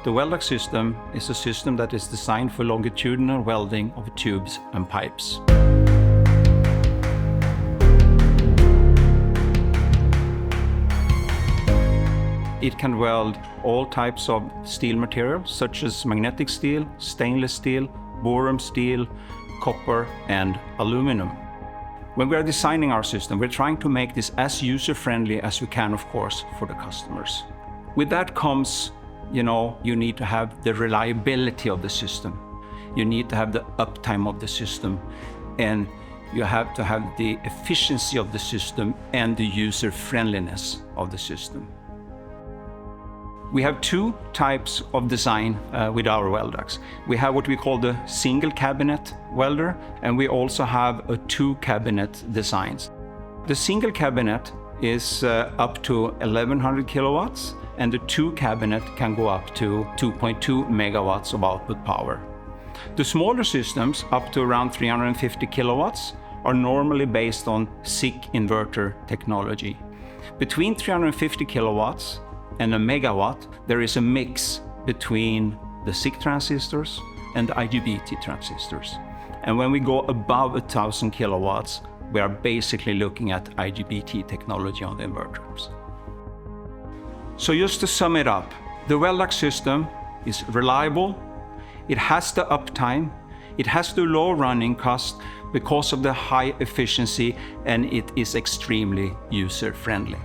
The Weldac system is a system that is designed for longitudinal welding of tubes and pipes. It can weld all types of steel materials, such as magnetic steel, stainless steel, boron steel, copper, and aluminum. When we are designing our system, we're trying to make this as user-friendly as we can, of course, for the customers. With that comes, you need to have the reliability of the system. You need to have the uptime of the system, and you have to have the efficiency of the system and the user-friendliness of the system. We have two types of design with our Weldacs. We have what we call the single cabinet welder, and we also have a two cabinet designs. The single cabinet is up to 1100 kilowatts, and the two cabinet can go up to 2.2 megawatts of output power. The smaller systems, up to around 350 kilowatts, are normally based on SiC inverter technology. Between 350 kilowatts and a megawatt, there is a mix between the SiC transistors and the IGBT transistors. And when we go above 1000 kilowatts, we are basically looking at IGBT technology on the inverters. So just to sum it up, the Weldac system is reliable, it has the uptime, it has the low running cost because of the high efficiency, and it is extremely user-friendly.